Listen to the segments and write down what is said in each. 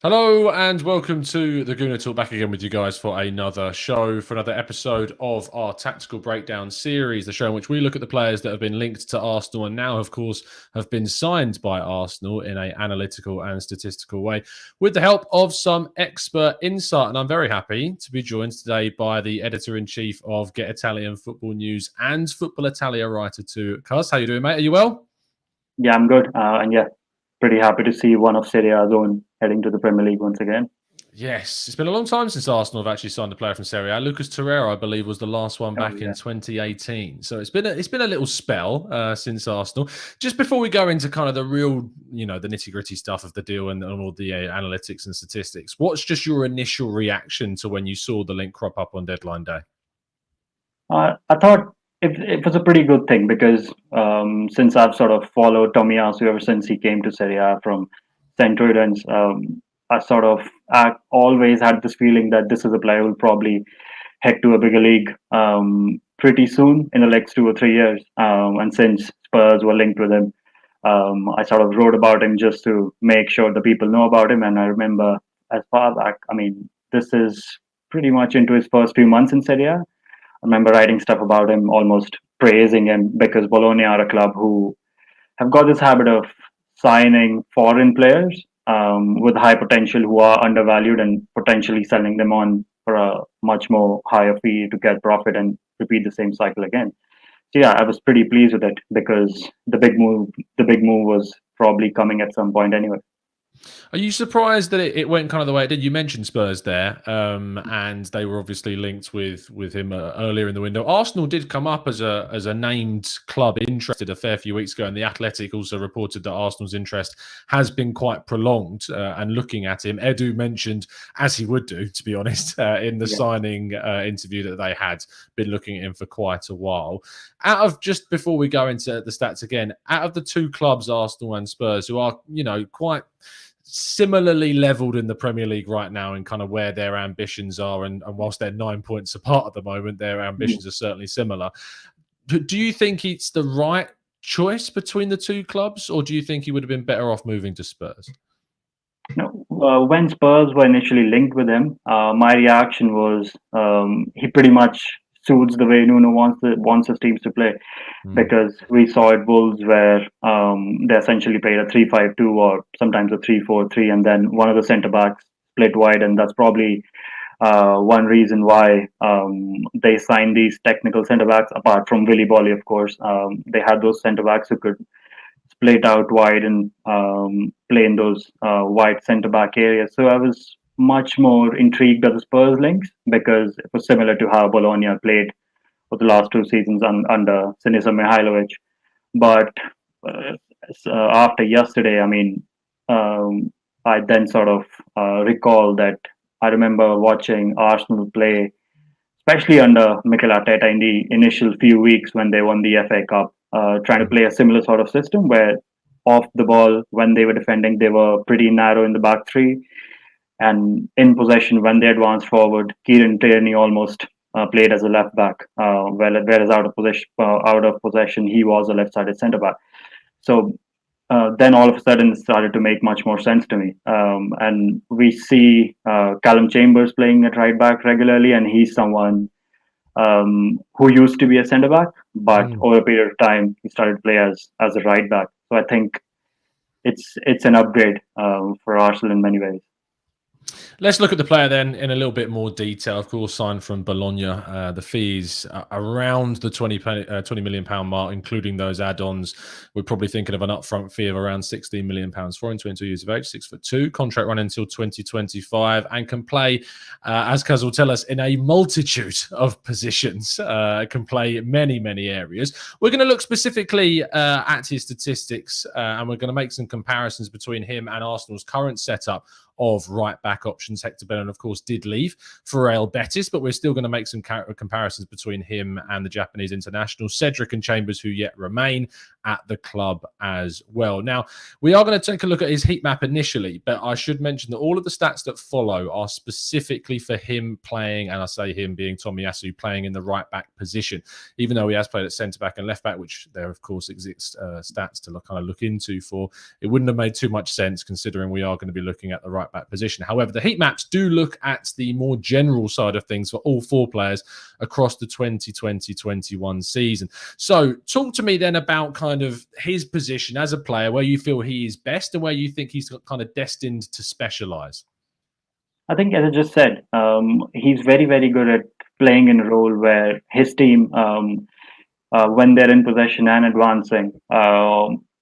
Hello and welcome to the Gooner Talk, back again with you guys for another show, for another episode of our Tactical Breakdown series, the show in which we look at the players that have been linked to Arsenal and now, of course, have been signed by Arsenal in an analytical and statistical way with the help of some expert insight. And I'm very happy to be joined today by the editor-in-chief of Get Italian Football News and Football Italia writer too, Cuz. How you doing, mate? Are you well? Yeah, I'm good. Pretty happy to see one of Serie A's own heading to the Premier League once again. Yes, it's been a long time since Arsenal have actually signed a player from Serie A. Lucas Torreira, I believe, was the last one Oh back in yeah. 2018. So it's been a little spell since Arsenal. Just before we go into kind of the real, the nitty gritty stuff of the deal and all the analytics and statistics, what's just your initial reaction to when you saw the link crop up on deadline day? I thought it was a pretty good thing because since I've sort of followed Tomiyasu ever since he came to Serie A from Centurions, I always had this feeling that this is a player who will probably head to a bigger league pretty soon in the next 2 or 3 years. And since Spurs were linked with him, I sort of wrote about him just to make sure the people know about him. And I remember as far back, this is pretty much into his first few months in Serie A. I remember writing stuff about him, almost praising him because Bologna are a club who have got this habit of signing foreign players with high potential who are undervalued and potentially selling them on for a much more higher fee to get profit and repeat the same cycle again. So yeah, I was pretty pleased with it because the big move was probably coming at some point anyway. Are you surprised that it went kind of the way it did? You mentioned Spurs there, and they were obviously linked with him earlier in the window. Arsenal did come up as a named club interested a fair few weeks ago, and the Athletic also reported that Arsenal's interest has been quite prolonged. And looking at him, Edu mentioned, as he would do, to be honest, in the Yeah. signing interview that they had been looking at him for quite a while. Out of, just before we go into the stats again, out of the two clubs, Arsenal and Spurs, who are quite similarly leveled in the Premier League right now and kind of where their ambitions are. And whilst they're 9 points apart at the moment, their ambitions are certainly similar. Do you think it's the right choice between the two clubs, or do you think he would have been better off moving to Spurs? No, when Spurs were initially linked with him, my reaction was he pretty much suits the way Nuno wants his teams to play Mm. because we saw at Wolves where they essentially played a 3-5-2 or sometimes a 3-4-3, and then one of the centre backs split wide, and that's probably one reason why they signed these technical centre backs. Apart from Willy Bolly, of course, they had those centre backs who could split out wide and play in those wide centre back areas. So I was much more intrigued by the Spurs links because it was similar to how Bologna played for the last 2 seasons under Sinisa Mihailovic. But uh, after yesterday, I then sort of recall that I remember watching Arsenal play, especially under Mikel Arteta in the initial few weeks when they won the FA Cup, trying to play a similar sort of system where off the ball, when they were defending, they were pretty narrow in the back three. And in possession, when they advanced forward, Kieran Tierney almost played as a left back, whereas out of possession, he was a left-sided centre back. So then all of a sudden it started to make much more sense to me. And we see Callum Chambers playing at right back regularly, and he's someone who used to be a centre back, but Mm. over a period of time he started to play as a right back. So I think it's an upgrade for Arsenal in many ways. Let's look at the player then in a little bit more detail. Of course, signed from Bologna. The fees are around the 20 million pound mark, including those add-ons. We're probably thinking of an upfront fee of around 16 million pounds for him, 22 years of age, 6'2", contract run until 2025, and can play, as Kaz will tell us, in a multitude of positions. Can play many areas. We're going to look specifically at his statistics, and we're going to make some comparisons between him and Arsenal's current setup of right back options options. Hector Bellerin, of course, did leave for Real Betis, but we're still going to make some comparisons between him and the Japanese international, Cedric and Chambers, who yet remain at the club as well. Now, we are going to take a look at his heat map initially, but I should mention that all of the stats that follow are specifically for him playing, and I say him being Tomiyasu, playing in the right back position, even though he has played at centre back and left back, which there, of course, exist stats to kind of look into for. It wouldn't have made too much sense considering we are going to be looking at the right back position. However, the heat maps do look at the more general side of things for all four players across the 2020-21 season. So talk to me then about kind of his position as a player, where you feel he is best and where you think he's kind of destined to specialise. I think, as I just said, he's very, very good at playing in a role where his team, when they're in possession and advancing,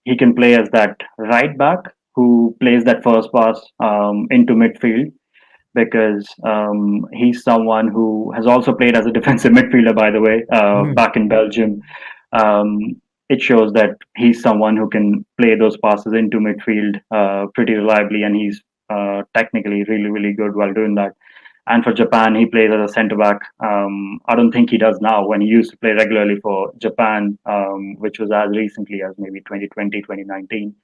he can play as that right back who plays that first pass into midfield, because he's someone who has also played as a defensive midfielder, by the way, back in Belgium. It shows that he's someone who can play those passes into midfield pretty reliably, and he's technically really, really good while doing that. And for Japan, he plays as a centre back. I don't think he does now. When he used to play regularly for Japan, which was as recently as maybe 2020, 2019,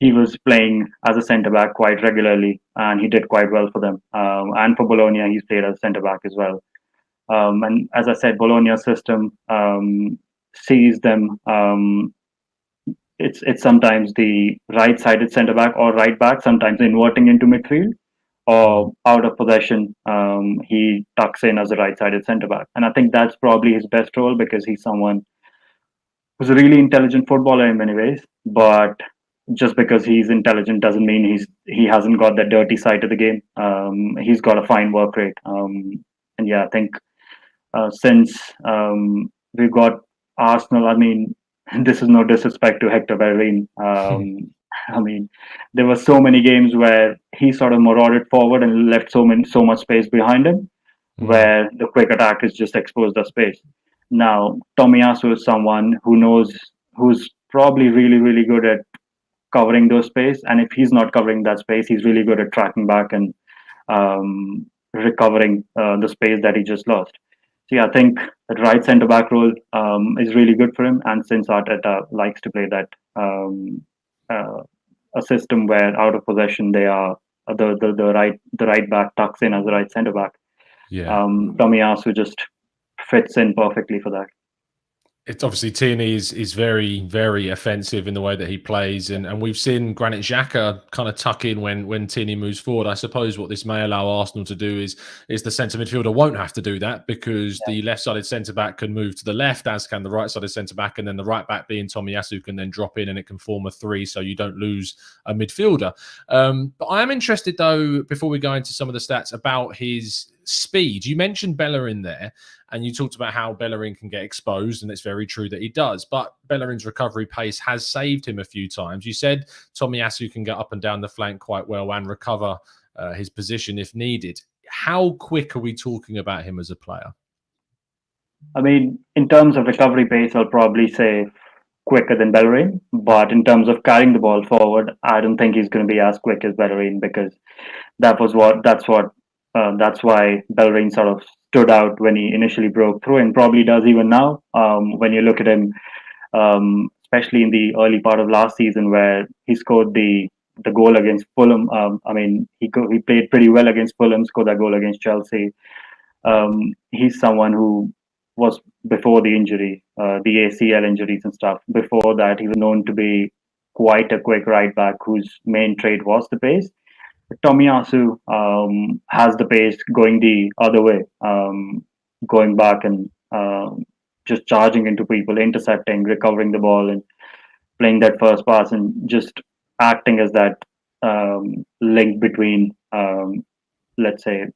he was playing as a centre back quite regularly, and he did quite well for them. And for Bologna, he's played as a centre back as well. And as I said, Bologna's system sees them. It's sometimes the right-sided centre back or right back, sometimes inverting into midfield, or out of possession, he tucks in as a right-sided centre back. And I think that's probably his best role, because he's someone who's a really intelligent footballer in many ways. But just because he's intelligent doesn't mean he hasn't got that dirty side to the game. He's got a fine work rate. And yeah, I think since we've got Arsenal, I mean, this is no disrespect to Hector Bellerin. I mean, there were so many games where he sort of marauded forward and left so much space behind him, where the quick attack is just exposed the space. Now, Tomiyasu is someone who's probably really, really good at covering those space, and if he's not covering that space, he's really good at tracking back and recovering the space that he just lost. So yeah, I think that right centre back role is really good for him, and since Arteta likes to play that a system where out of possession they are the right back tucks in as the right centre back. Yeah, Tomiyasu just fits in perfectly for that. It's obviously Tierney is very, very offensive in the way that he plays, and we've seen Granit Xhaka kind of tuck in when Tierney moves forward. I suppose what this may allow Arsenal to do is the centre midfielder won't have to do that, because the left-sided centre-back can move to the left, as can the right-sided centre-back, and then the right-back being Tomiyasu can then drop in and it can form a three, so you don't lose a midfielder. But I am interested, though, before we go into some of the stats, about his speed. You mentioned Bellerin there, and you talked about how Bellerin can get exposed, and it's very true that he does. But Bellerin's recovery pace has saved him a few times. You said Tomiyasu can get up and down the flank quite well and recover his position if needed. How quick are we talking about him as a player? I mean, in terms of recovery pace, I'll probably say quicker than Bellerin. But in terms of carrying the ball forward, I don't think he's going to be as quick as Bellerin, because that's why Bellerin sort of stood out when he initially broke through, and probably does even now. When you look at him, especially in the early part of last season, where he scored the goal against Fulham. I mean, he played pretty well against Fulham, scored that goal against Chelsea. He's someone who was, before the injury, the ACL injuries and stuff. Before that, he was known to be quite a quick right back whose main trait was the pace. Tomiyasu has the pace going the other way, going back and just charging into people, intercepting, recovering the ball, and playing that first pass, and just acting as that link between, let's say,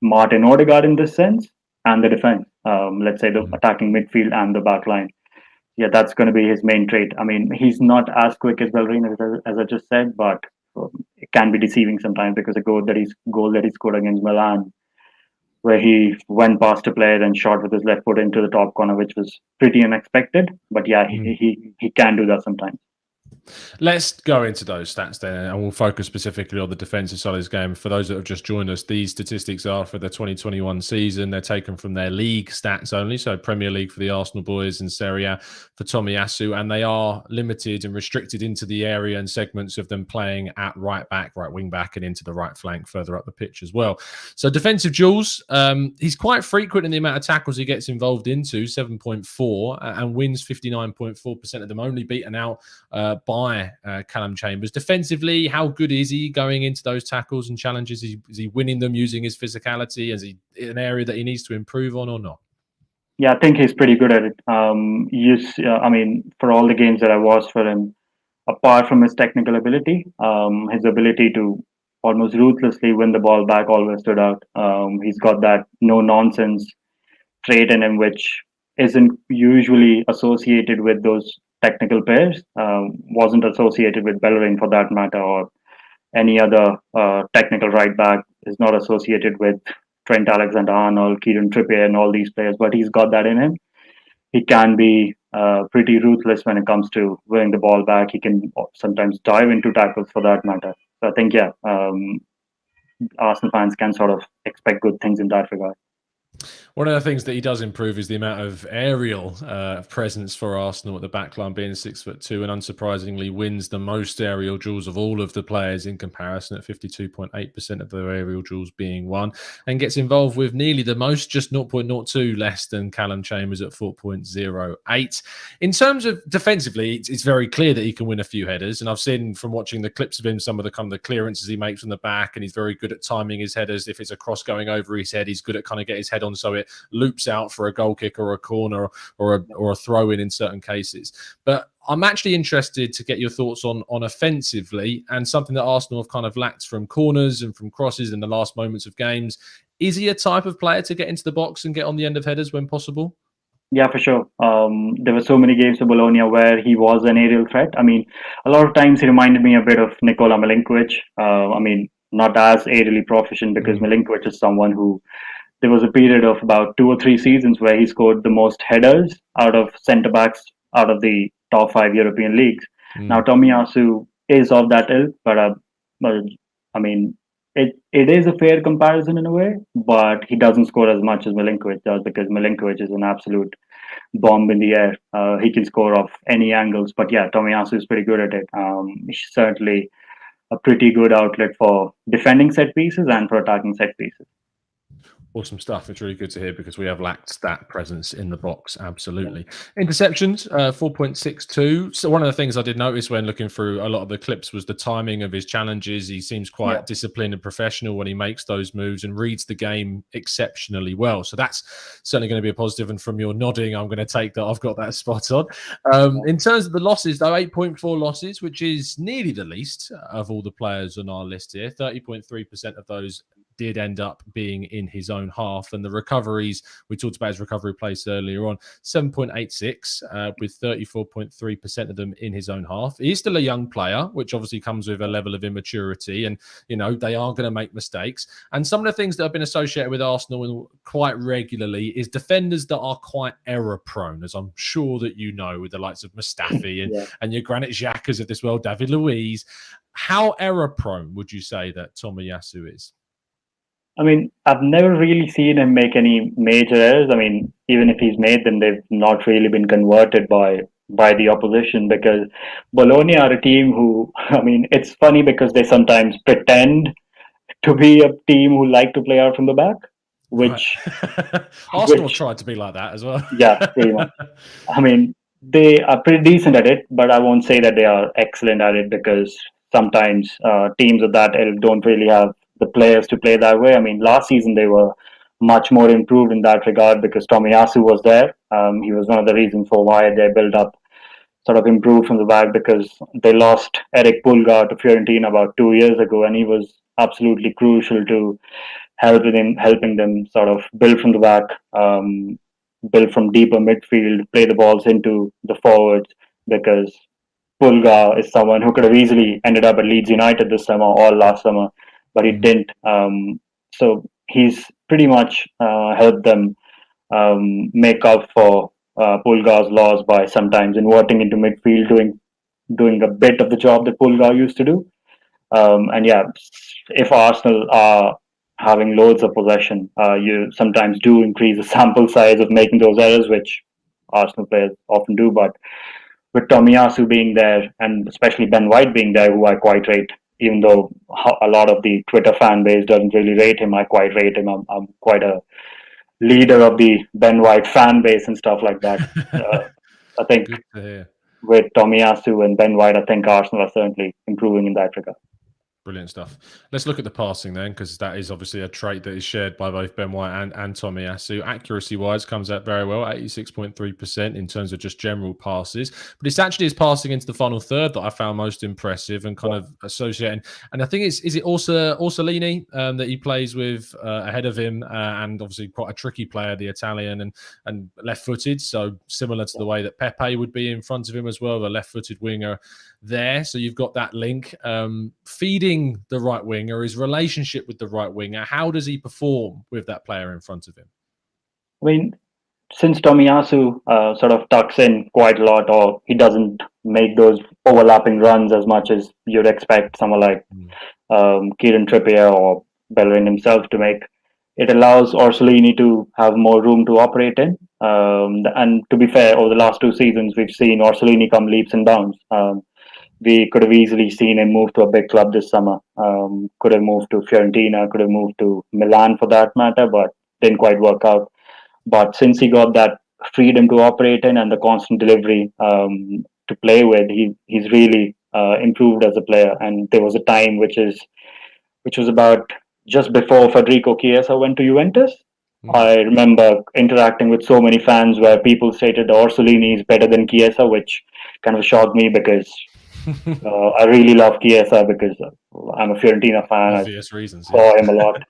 Martin Odegaard in this sense, and the defense. Let's say the attacking midfield and the back line. Yeah, that's going to be his main trait. I mean, he's not as quick as Bellerin, as I just said, but it can be deceiving sometimes, because a goal that he scored against Milan, where he went past a player and shot with his left foot into the top corner, which was pretty unexpected. But yeah, he can do that sometimes. Let's go into those stats then, and we'll focus specifically on the defensive side of this game. For those that have just joined us, these statistics are for the 2021 season. They're taken from their league stats only, so Premier League for the Arsenal boys and Serie A for Tomiyasu, and they are limited and restricted into the area and segments of them playing at right back, right wing back, and into the right flank further up the pitch as well. So defensive duels, he's quite frequent in the amount of tackles he gets involved into, 7.4, and wins 59.4% of them, only beaten out by Callum Chambers. Defensively, how good is he going into those tackles and challenges? Is he winning them using his physicality? Is he an area that he needs to improve on or not? Yeah, I think he's pretty good at it. I mean, for all the games that I watched for him, apart from his technical ability, his ability to almost ruthlessly win the ball back always stood out. He's got that no nonsense trait in him, which isn't usually associated with those technical players. Wasn't associated with Bellerin for that matter, or any other technical right back. Is not associated with Trent Alexander-Arnold, Kieran Trippier, and all these players. But he's got that in him. He can be pretty ruthless when it comes to winning the ball back. He can sometimes dive into tackles for that matter. So I think, yeah, Arsenal fans can sort of expect good things in that regard. One of the things that he does improve is the amount of aerial presence for Arsenal at the back line, being 6'2", and unsurprisingly wins the most aerial duels of all of the players in comparison at 52.8% of their aerial duels being won, and gets involved with nearly the most, just 0.02 less than Callum Chambers at 4.08. In terms of defensively, it's very clear that he can win a few headers, and I've seen from watching the clips of him some of the kind of the clearances he makes from the back, and he's very good at timing his headers. If it's a cross going over his head, he's good at kind of get his head on so it loops out for a goal kick or a corner or a throw in certain cases. But I'm actually interested to get your thoughts on offensively, and something that Arsenal have kind of lacked from corners and from crosses in the last moments of games. Is he a type of player to get into the box and get on the end of headers when possible? Yeah, for sure. There were so many games for Bologna where he was an aerial threat. I mean, a lot of times he reminded me a bit of Nikola Milinkovic. I mean, not as aerially proficient, because Milinkovic is someone who, there was a period of about 2 or 3 seasons where he scored the most headers out of centre backs out of the top 5 European leagues. Now, Tomiyasu is of that ilk, but I mean, it is a fair comparison in a way, but he doesn't score as much as Milinkovic does, because Milinkovic is an absolute bomb in the air. He can score off any angles, but yeah, Tomiyasu is pretty good at it. He's certainly a pretty good outlet for defending set pieces and for attacking set pieces. Awesome stuff. It's really good to hear, because we have lacked that presence in the box. Absolutely. Interceptions, 4.62. So one of the things I did notice when looking through a lot of the clips was the timing of his challenges. He seems quite disciplined and professional when he makes those moves, and reads the game exceptionally well. So that's certainly going to be a positive. And from your nodding, I'm going to take that I've got that spot on. In terms of the losses, though, 8.4 losses, which is nearly the least of all the players on our list here. 30.3% of those did end up being in his own half, and the recoveries, we talked about his recovery place earlier on, 7.86 with 34.3% of them in his own half. He's still a young player, which obviously comes with a level of immaturity, and they are going to make mistakes. And some of the things that have been associated with Arsenal quite regularly is defenders that are quite error prone, as I'm sure that you know, with the likes of Mustafi and your Granit Xhakas of this world, David Luiz. How error prone would you say that Tomiyasu is? I mean, I've never really seen him make any major errors. I mean, even if he's made them, they've not really been converted by the opposition, because Bologna are a team who, I mean, it's funny because they sometimes pretend to be a team who like to play out from the back, which Arsenal tried to be like that as well. Yeah, pretty much. I mean, they are pretty decent at it, but I won't say that they are excellent at it, because sometimes teams of that ilk don't really have the players to play that way. I mean, last season they were much more improved in that regard, because Tomiyasu was there. He was one of the reasons for why their build-up sort of improved from the back, because they lost Eric Pulgar to Fiorentina about 2 years ago, and he was absolutely crucial to helping them sort of build from the back, build from deeper midfield, play the balls into the forwards, because Pulgar is someone who could have easily ended up at Leeds United this summer or last summer, but he didn't. So he's pretty much helped them make up for Pulgar's loss by sometimes inverting into midfield, doing doing a bit of the job that Pulgar used to do. And yeah, if Arsenal are having loads of possession, you sometimes do increase the sample size of making those errors, which Arsenal players often do. But with Tomiyasu being there, and especially Ben White being there, who I quite rate, even though a lot of the Twitter fan base doesn't really rate him, I quite rate him. I'm quite a leader of the Ben White fan base and stuff like that. I think Good to hear. with Tomiyasu and Ben White, I think Arsenal are certainly improving in that regard. Brilliant stuff. Let's look at the passing then, because that is obviously a trait that is shared by both Ben White and Tomiyasu. Accuracy-wise, comes out very well, 86.3% in terms of just general passes. But it's actually his passing into the final third that I found most impressive and kind of associating. And I think is it also Orsolini that he plays with ahead of him, and obviously quite a tricky player, the Italian, and left-footed. So similar to the way that Pepe would be in front of him as well, the left-footed winger there. So you've got that link. Feeding the right winger, his relationship with the right winger, how does he perform with that player in front of him? I mean, since Tomiyasu sort of tucks in quite a lot, or he doesn't make those overlapping runs as much as you'd expect someone like Kieran Trippier or Bellerin himself to make, it allows Orsolini to have more room to operate in. And to be fair, over the last 2 seasons, we've seen Orsolini come leaps and bounds. We could have easily seen him move to a big club this summer. Could have moved to Fiorentina, could have moved to Milan for that matter, but didn't quite work out. But since he got that freedom to operate in and the constant delivery to play with, he's really improved as a player. And there was a time which was about just before Federico Chiesa went to Juventus. I remember interacting with so many fans where people stated Orsolini is better than Chiesa, which kind of shocked me because I really love Chiesa because I'm a Fiorentina fan. Obvious reasons. Saw him a lot.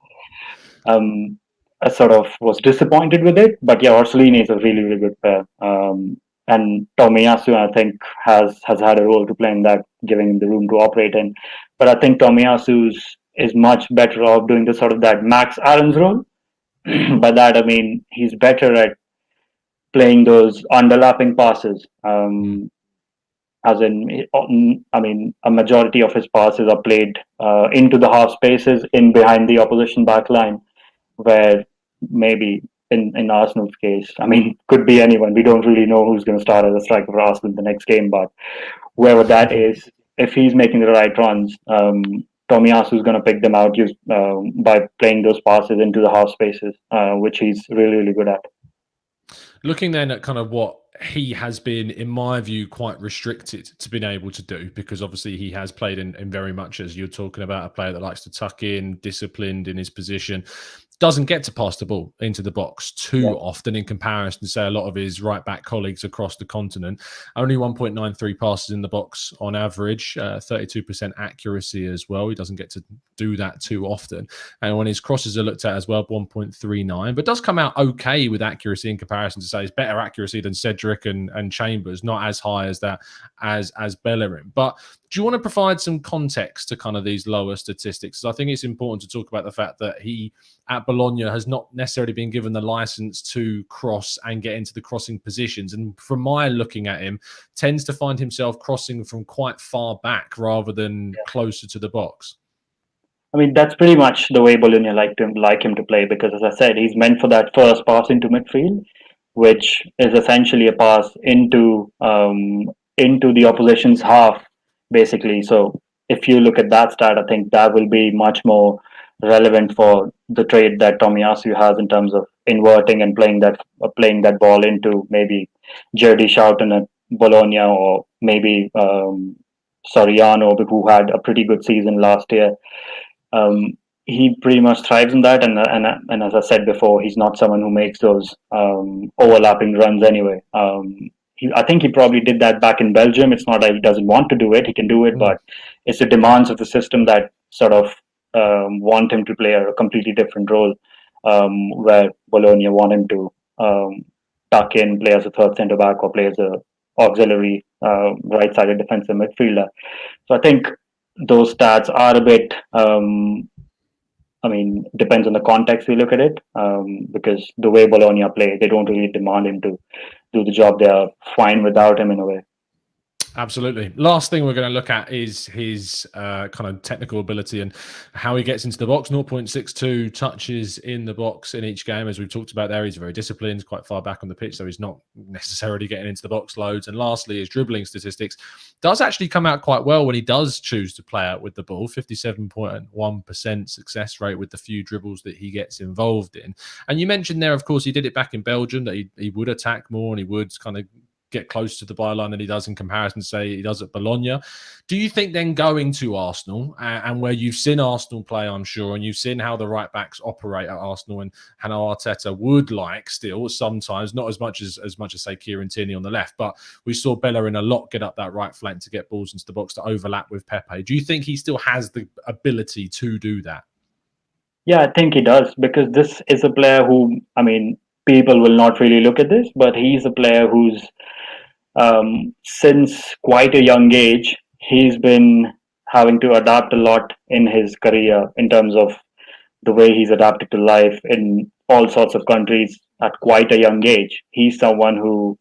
I sort of was disappointed with it, but yeah, Orsolini is a really, really good player. And Tomiyasu, I think, has had a role to play in that, giving him the room to operate in. But I think Tomiyasu is much better off doing the sort of that Max Aaron's role. By that, I mean, he's better at playing those underlapping passes. As in, I mean, a majority of his passes are played into the half spaces, in behind the opposition back line, where maybe in Arsenal's case, I mean, could be anyone. We don't really know who's going to start as a striker for Arsenal in the next game, but whoever that is, if he's making the right runs, Tomiyasu is going to pick them out by playing those passes into the half spaces, which he's really, really good at. Looking then at kind of what he has been, in my view, quite restricted to being able to do, because obviously he has played in very much, as you're talking about, a player that likes to tuck in, disciplined in his position, doesn't get to pass the ball into the box too often in comparison to, say, a lot of his right-back colleagues across the continent. Only 1.93 passes in the box on average, 32% accuracy as well. He doesn't get to do that too often. And when his crosses are looked at as well, 1.39, but does come out okay with accuracy in comparison to, say, his better accuracy than Cedric and Chambers, not as high as that as Bellerin. But do you want to provide some context to kind of these lower statistics? Because I think it's important to talk about the fact that he, at Bologna, has not necessarily been given the license to cross and get into the crossing positions. And from my looking at him, tends to find himself crossing from quite far back rather than closer to the box. I mean, that's pretty much the way Bologna like him to play, because, as I said, he's meant for that first pass into midfield, which is essentially a pass into the opposition's half, basically. So if you look at that stat, I think that will be much more relevant for the trait that Tomiyasu has in terms of inverting and playing that ball into maybe Jordi Schouten at Bologna, or maybe Soriano, who had a pretty good season last year. He pretty much thrives in that, and as I said before, he's not someone who makes those overlapping runs anyway. I think he probably did that back in Belgium. It's not like he doesn't want to do it; he can do it, but it's the demands of the system that sort of want him to play a completely different role, where Bologna want him to tuck in, play as a third centre back, or play as a auxiliary right-sided defensive midfielder. So I think those stats are a bit, I mean, depends on the context we look at it, because the way Bologna play, they don't really demand him to do the job. They are fine without him in a way. Absolutely. Last thing we're going to look at is his kind of technical ability and how he gets into the box. 0.62 touches in the box in each game. As we've talked about there, he's very disciplined, quite far back on the pitch, so he's not necessarily getting into the box loads. And lastly, his dribbling statistics does actually come out quite well when he does choose to play out with the ball. 57.1% success rate with the few dribbles that he gets involved in. And you mentioned there, of course, he did it back in Belgium, that he would attack more and he would kind of get close to the byline than he does in comparison, say, he does at Bologna. Do you think then going to Arsenal, and where you've seen Arsenal play, I'm sure, and you've seen how the right backs operate at Arsenal, and how Arteta would like still sometimes, not as much as say Kieran Tierney on the left, but we saw Bellerin a lot get up that right flank to get balls into the box to overlap with Pepe. Do you think he still has the ability to do that? Yeah, I think he does, because this is a player who, I mean, people will not really look at this, but he's a player who's since quite a young age, he's been having to adapt a lot in his career in terms of the way he's adapted to life in all sorts of countries at quite a young age. He's someone who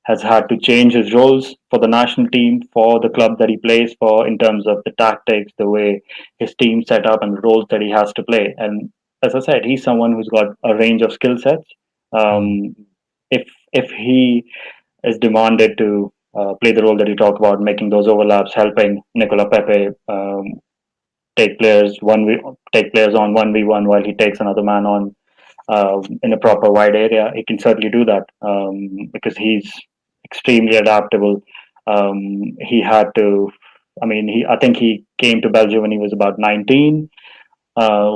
has had to change his roles for the national team, for the club that he plays for, in terms of the tactics, the way his team set up, and the roles that he has to play. And as I said, he's someone who's got a range of skill sets. If he is demanded to play the role that you talk about, making those overlaps, helping Nicola Pepe take players on 1v1 while he takes another man on in a proper wide area. He can certainly do that because he's extremely adaptable. He had to. I think he came to Belgium when he was about 19,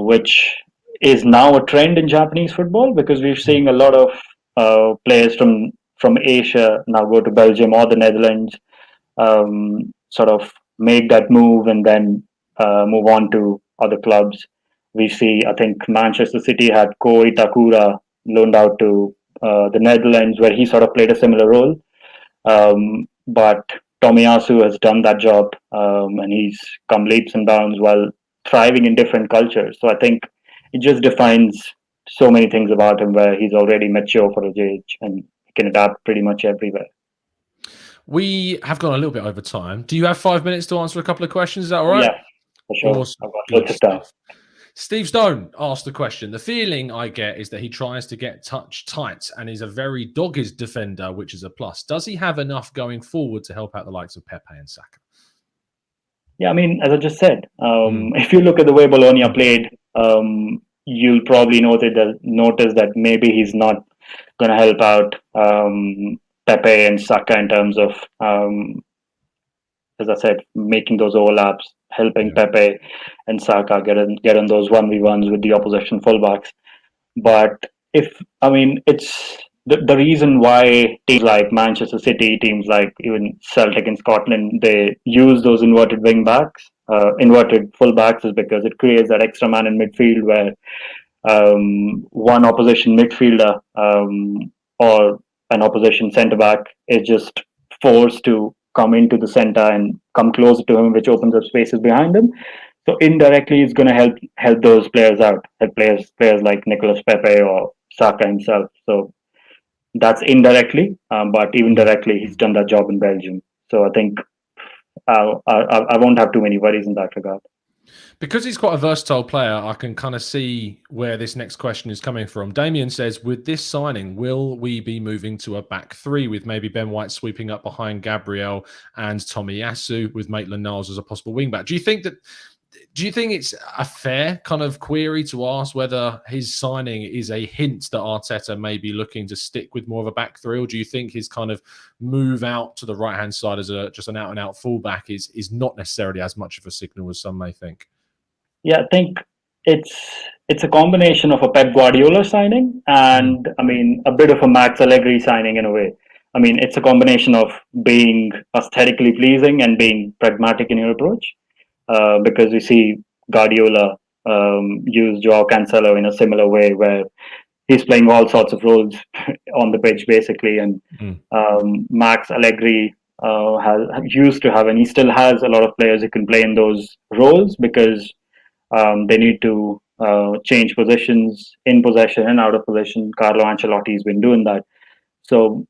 which is now a trend in Japanese football, because we're seeing a lot of players from Asia now go to Belgium or the Netherlands, sort of make that move and then move on to other clubs. We see, I think Manchester City had Ko Itakura loaned out to the Netherlands, where he sort of played a similar role. But Tomiyasu has done that job, and he's come leaps and bounds while thriving in different cultures. So I think it just defines so many things about him, where he's already mature for his age and he can adapt pretty much everywhere. We have gone a little bit over time. Do you have 5 minutes to answer a couple of questions? Is that all right? Yeah, for sure. Awesome. I've got lots of time. Steve Stone asked the question. The feeling I get is that he tries to get touch tight and is a very dogged defender, which is a plus. Does he have enough going forward to help out the likes of Pepe and Saka? Yeah, I mean, as I just said, if you look at the way Bologna played, you'll probably notice that maybe he's not going to help out Pepe and Saka in terms of, as I said, making those overlaps, helping Pepe and Saka get on those 1v1s with the opposition fullbacks. But it's the reason why teams like Manchester City, teams like even Celtic in Scotland, they use those inverted fullbacks, is because it creates that extra man in midfield, where one opposition midfielder or an opposition centre back is just forced to come into the centre and come closer to him, which opens up spaces behind him. So indirectly, it's going to help those players out, help players like Nicolas Pepe or Saka himself. So that's indirectly, but even directly, he's done that job in Belgium. So I think I won't have too many worries in that regard. Because he's quite a versatile player, I can kind of see where this next question is coming from. Damien says, with this signing, will we be moving to a back three with maybe Ben White sweeping up behind Gabriel and Tomiyasu with Maitland-Niles as a possible wingback? Do you think it's a fair kind of query to ask whether his signing is a hint that Arteta may be looking to stick with more of a back three, or do you think his kind of move out to the right-hand side as just an out-and-out fullback is not necessarily as much of a signal as some may think? Yeah, I think it's a combination of a Pep Guardiola signing and, a bit of a Max Allegri signing in a way. It's a combination of being aesthetically pleasing and being pragmatic in your approach, because we see Guardiola use Joao Cancelo in a similar way, where he's playing all sorts of roles on the pitch, basically. And Max Allegri used to have, and he still has, a lot of players who can play in those roles, because they need to change positions in possession and out of possession. Carlo Ancelotti's been doing that. So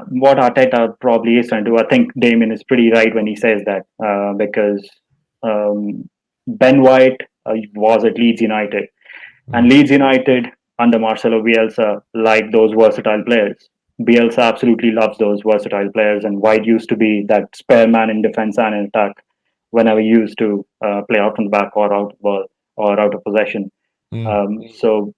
what Arteta probably is trying to do. I think Damien is pretty right when he says that because Ben White was at Leeds United, and Leeds United under Marcelo Bielsa like those versatile players. Bielsa absolutely loves those versatile players, and White used to be that spare man in defense and in attack whenever he used to play out from the back or out of ball or out of possession. So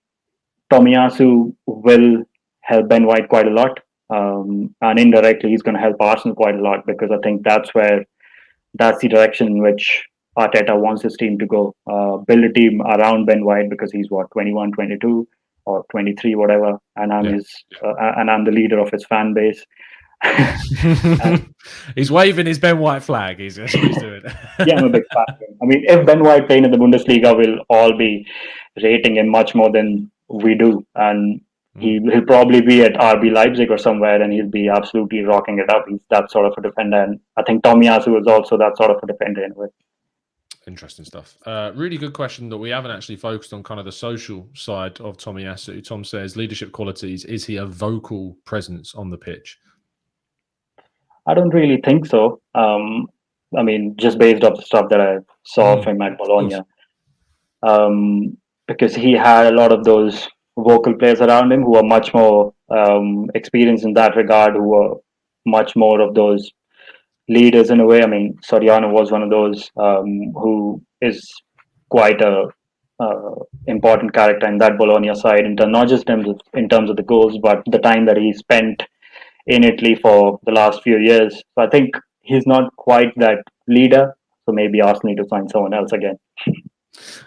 Tomiyasu will help Ben White quite a lot, and indirectly he's going to help Arsenal quite a lot because I think that's the direction in which Arteta wants his team to go. Build a team around Ben White because he's what 21, 22 or 23, whatever, and I'm the leader of his fan base. He's waving his Ben White flag. That's what he's doing. Yeah, I'm a big fan. I mean, if Ben White playing in the Bundesliga, we'll all be rating him much more than we do, and he'll probably be at RB Leipzig or somewhere, and he'll be absolutely rocking it up. He's that sort of a defender, and I think Tomiyasu is also that sort of a defender in a way. Interesting stuff. Really good question that we haven't actually focused on kind of the social side of Tomiyasu. Tom says leadership qualities. Is he a vocal presence on the pitch? I don't really think so. I mean, just based off the stuff that I saw of him at Bologna, because he had a lot of those vocal players around him who are much more experienced in that regard, who are much more of those leaders in a way. I mean, Soriano was one of those who is quite a important character in that Bologna side, not just in terms of the goals, but the time that he spent in Italy for the last few years. So I think he's not quite that leader. So maybe Arsenal need to find someone else again.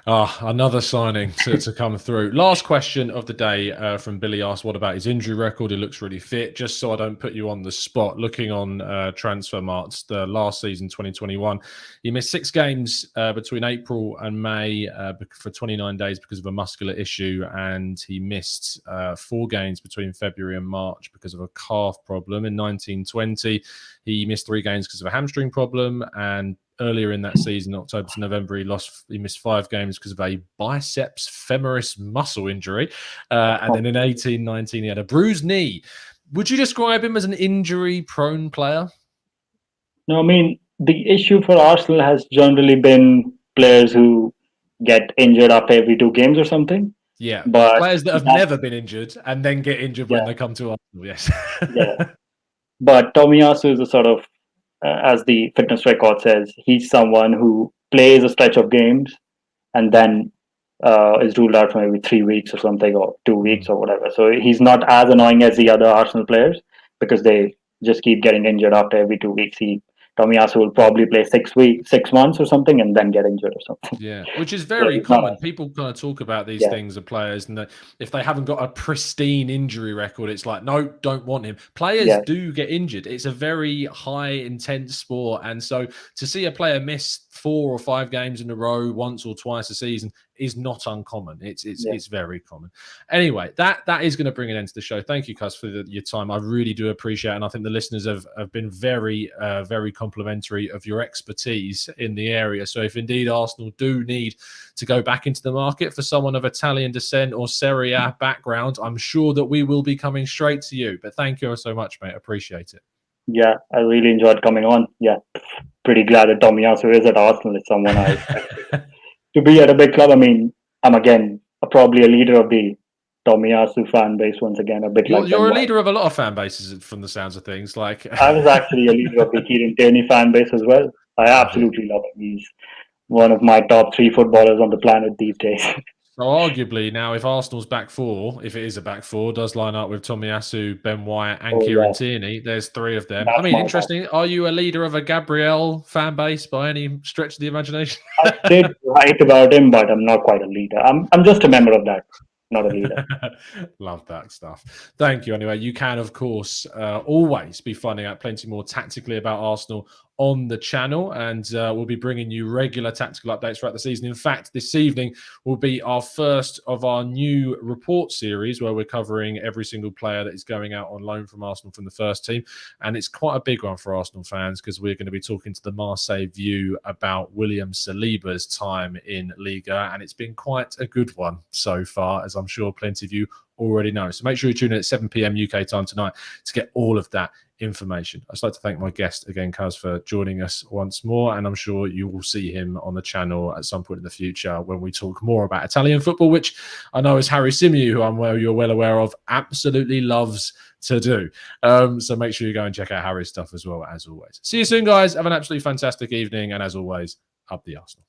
Another signing to come through. Last question of the day from Billy asked, what about his injury record? He looks really fit. Just so I don't put you on the spot, looking on transfer marks, the last season, 2021, he missed 6 games between April and May for 29 days because of a muscular issue, and he missed 4 games between February and March because of a calf problem. In 1920, he missed 3 games because of a hamstring problem, and earlier in that season, October to November, he missed 5 games because of a biceps femoris muscle injury. And then in 18-19, he had a bruised knee. Would you describe him as an injury-prone player? No, I mean, the issue for Arsenal has generally been players who get injured after every 2 games or something. Yeah, but players that have never been injured and then get injured when they come to Arsenal, yes. Yeah. But Tomiyasu is a sort of, as the fitness record says, he's someone who plays a stretch of games and then is ruled out for maybe 3 weeks or something, or 2 weeks or whatever. So he's not as annoying as the other Arsenal players because they just keep getting injured after every 2 weeks. Tomiyasu will probably play 6 months or something and then get injured or something. Yeah, which is very common. People kind of talk about these things of players, and if they haven't got a pristine injury record, it's like, no, don't want him. Players do get injured. It's a very high, intense sport. And so to see a player miss 4 or 5 games in a row once or twice a season is not uncommon. It's very common. Anyway, that is going to bring an end to the show. Thank you, Cuz, for your time. I really do appreciate it. And I think the listeners have been very, very complimentary of your expertise in the area. So if indeed Arsenal do need to go back into the market for someone of Italian descent or Serie A background, I'm sure that we will be coming straight to you. But thank you so much, mate. Appreciate it. Yeah, I really enjoyed coming on. Yeah, pretty glad that Tomiyasu is at Arsenal. It's someone I to be at a big club. I mean, I'm again probably a leader of the Tomiyasu fan base once again. You're a leader of a lot of fan bases from the sounds of things. Like I was actually a leader of the Kieran Tierney fan base as well. I absolutely love him. He's one of my top 3 footballers on the planet these days. So arguably now, if Arsenal's back 4, if it is a back 4, does line up with Tomiyasu, Ben White, and Kieran Tierney, there's 3 of them. That's interesting. Are you a leader of a Gabriel fan base by any stretch of the imagination? I did write about him, but I'm not quite a leader. I'm just a member of that. Not a leader. Love that stuff. Thank you. Anyway, you can, of course, always be finding out plenty more tactically about Arsenal on the channel, and we'll be bringing you regular tactical updates throughout the season. In fact, this evening will be our first of our new report series where we're covering every single player that is going out on loan from Arsenal from the first team. And it's quite a big one for Arsenal fans because we're going to be talking to the Marseille View about William Saliba's time in Liga. And it's been quite a good one so far, as I'm sure plenty of you already know. So make sure you tune in at 7 p.m. UK time tonight to get all of that information. I'd like to thank my guest again, Kaz, for joining us once more, and I'm sure you will see him on the channel at some point in the future when we talk more about Italian football, which I know as Harry Symeou, who you're well aware of, absolutely loves to do. So make sure you go and check out Harry's stuff as well, as always. See you soon, guys. Have an absolutely fantastic evening, and as always, up the Arsenal.